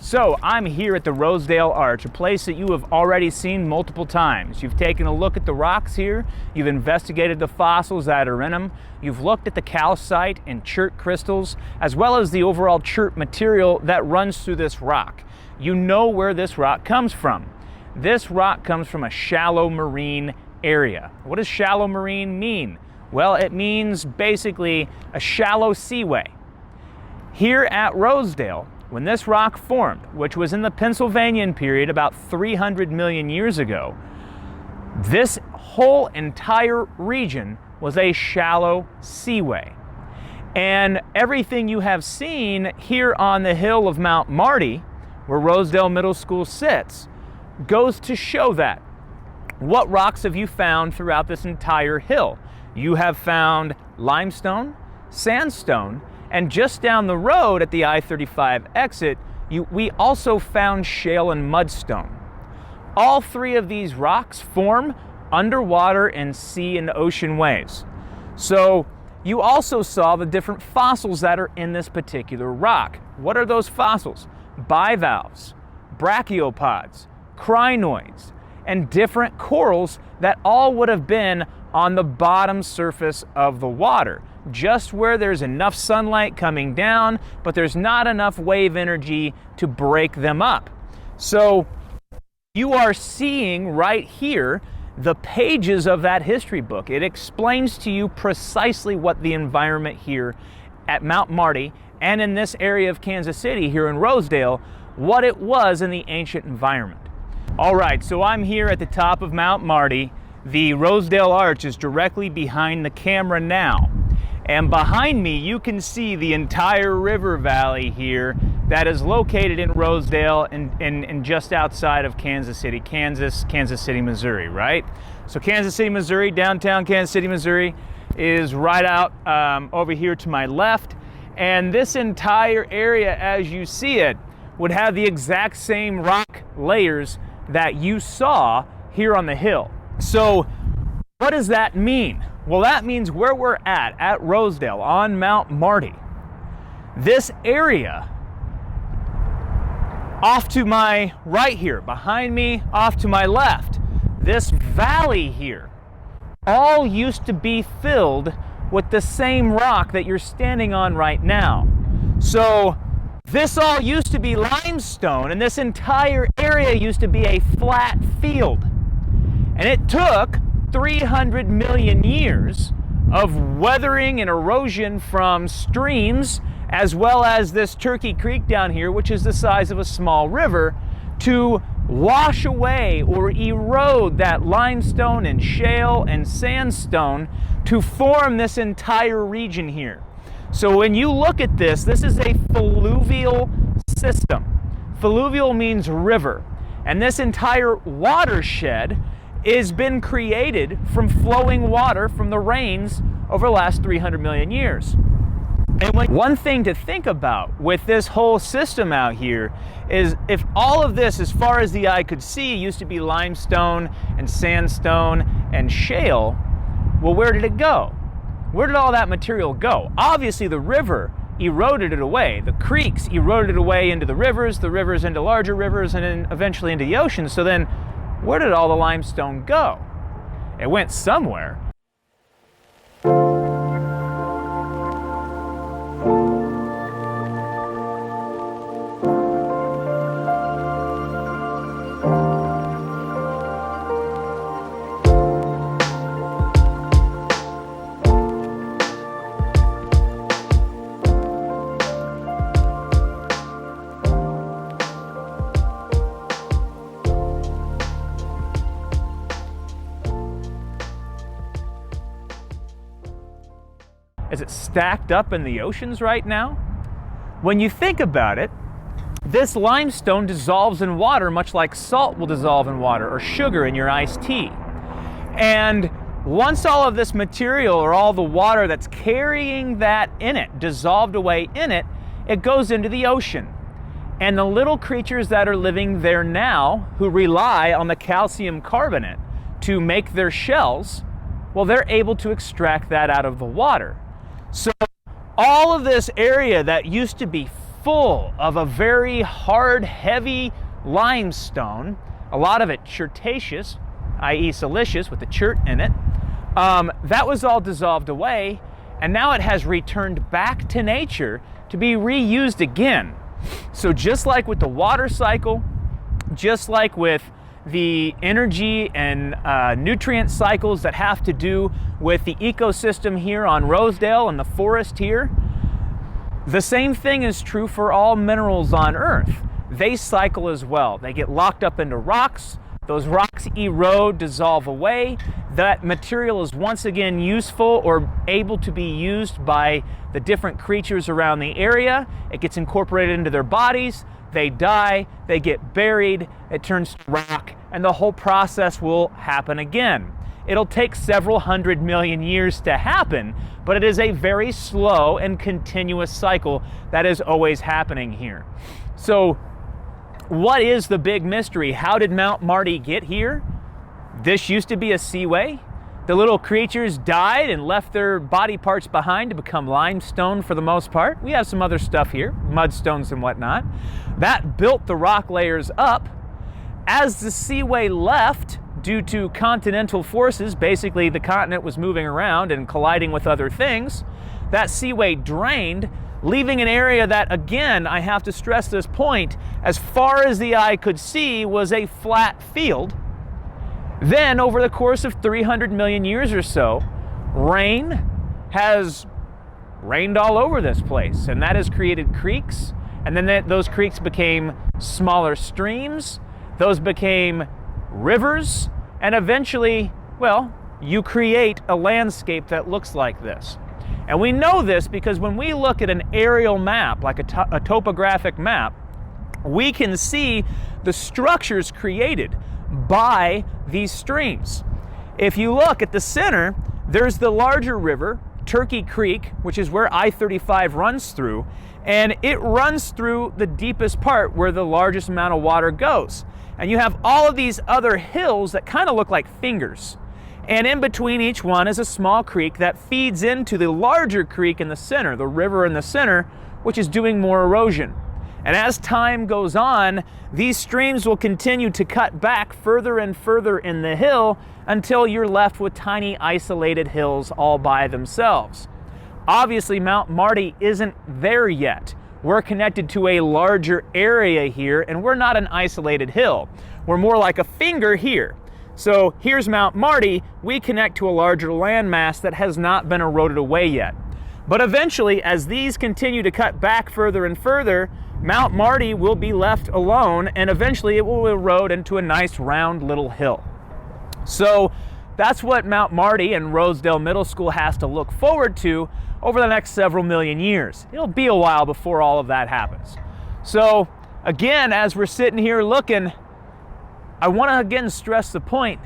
So I'm here at the Rosedale Arch, a place that you have already seen multiple times. You've taken a look at the rocks here, you've investigated the fossils that are in them, you've looked at the calcite and chert crystals, as well as the overall chert material that runs through this rock. You know where this rock comes from. This rock comes from a shallow marine area. What does shallow marine mean? Well, it means basically a shallow seaway. Here at Rosedale, when this rock formed, which was in the Pennsylvanian period about 300 million years ago, this whole entire region was a shallow seaway. And everything you have seen here on the hill of Mount Marty, where Rosedale Middle School sits, goes to show that. What rocks have you found throughout this entire hill? You have found limestone, sandstone, and just down the road at the I-35 exit, we also found shale and mudstone. All three of these rocks form underwater in sea and ocean ways. So you also saw the different fossils that are in this particular rock. What are those fossils? Bivalves, brachiopods, crinoids, and different corals that all would have been on the bottom surface of the water, just where there's enough sunlight coming down, but there's not enough wave energy to break them up. So you are seeing right here the pages of that history book. It explains to you precisely what the environment here at Mount Marty and in this area of Kansas City here in Rosedale, what it was in the ancient environment. All right, so I'm here at the top of Mount Marty. The Rosedale Arch is directly behind the camera now. And behind me, you can see the entire river valley here that is located in Rosedale and just outside of Kansas City, Kansas City, Missouri, right? So Kansas City, Missouri, downtown Kansas City, Missouri is right out over here to my left. And this entire area, as you see it, would have the exact same rock layers that you saw here on the hill. So what does that mean? Well, that means where we're at Rosedale on Mount Marty, this area off to my right here, behind me, off to my left, this valley here, all used to be filled with the same rock that you're standing on right now. So this all used to be limestone, and this entire area used to be a flat field. And it took 300 million years of weathering and erosion from streams, as well as this Turkey Creek down here, which is the size of a small river, to wash away or erode that limestone and shale and sandstone to form this entire region here. So when you look at this, this is a fluvial system. Fluvial means river. And this entire watershed has been created from flowing water from the rains over the last 300 million years. And one thing to think about with this whole system out here is if all of this, as far as the eye could see, used to be limestone and sandstone and shale, well, where did it go? Where did all that material go? Obviously, the river eroded it away. The creeks eroded it away into the rivers into larger rivers, and then eventually into the ocean. So then, where did all the limestone go? It went somewhere. Is it stacked up in the oceans right now? When you think about it, this limestone dissolves in water much like salt will dissolve in water or sugar in your iced tea. And once all of this material or all the water that's carrying that in it, dissolved away in it, it goes into the ocean. And the little creatures that are living there now, who rely on the calcium carbonate to make their shells, well, they're able to extract that out of the water. So all of this area that used to be full of a very hard, heavy limestone, a lot of it chertaceous, i.e. silicious with the chert in it. That was all dissolved away, and now it has returned back to nature to be reused again. So just like with the water cycle, just like with the energy and nutrient cycles that have to do with the ecosystem here on Rosedale and the forest here, the same thing is true for all minerals on Earth. They cycle as well. They get locked up into rocks. Those rocks erode, dissolve away. That material is once again useful or able to be used by the different creatures around the area. It gets incorporated into their bodies. They die, they get buried, it turns to rock, and the whole process will happen again. It'll take several 100 million years to happen, but it is a very slow and continuous cycle that is always happening here. So, what is the big mystery? How did Mount Marty get here? This used to be a seaway. The little creatures died and left their body parts behind to become limestone for the most part. We have some other stuff here, mudstones and whatnot. That built the rock layers up. As the seaway left, due to continental forces, basically the continent was moving around and colliding with other things, that seaway drained, leaving an area that, again, I have to stress this point, as far as the eye could see was a flat field. Then, over the course of 300 million years or so, rain has rained all over this place, and that has created creeks, and then those creeks became smaller streams, those became rivers, and eventually, well, you create a landscape that looks like this. And we know this because when we look at an aerial map, like a topographic map, we can see the structures created by these streams. If you look at the center, there's the larger river, Turkey Creek, which is where I-35 runs through, and it runs through the deepest part where the largest amount of water goes. And you have all of these other hills that kind of look like fingers. And in between each one is a small creek that feeds into the larger creek in the center, the river in the center, which is doing more erosion. And as time goes on, these streams will continue to cut back further and further in the hill until you're left with tiny isolated hills all by themselves. Obviously, Mount Marty isn't there yet. We're connected to a larger area here, and we're not an isolated hill. We're more like a finger here. So here's Mount Marty. We connect to a larger landmass that has not been eroded away yet. But eventually, as these continue to cut back further and further, Mount Marty will be left alone, and eventually it will erode into a nice round little hill. So that's what Mount Marty and Rosedale Middle School has to look forward to over the next several million years. It'll be a while before all of that happens. So again, as we're sitting here looking, I want to again stress the point.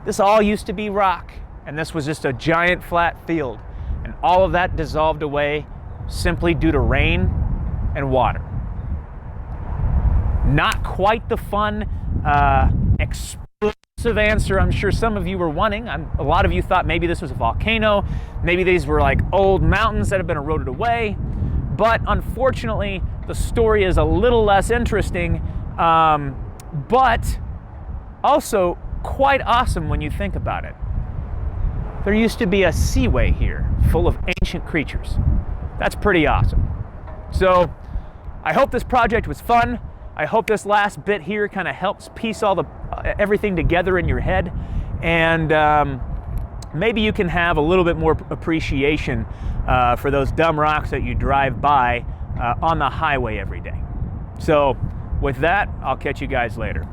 This all used to be rock, and this was just a giant flat field, and all of that dissolved away simply due to rain and water. Not quite the fun, explosive answer I'm sure some of you were wanting. A lot of you thought maybe this was a volcano, maybe these were like old mountains that have been eroded away, but unfortunately the story is a little less interesting, but also quite awesome when you think about it. There used to be a seaway here full of ancient creatures. That's pretty awesome. So I hope this project was fun. I hope this last bit here kind of helps piece everything together in your head, and maybe you can have a little bit more appreciation for those dumb rocks that you drive by on the highway every day. So with that, I'll catch you guys later.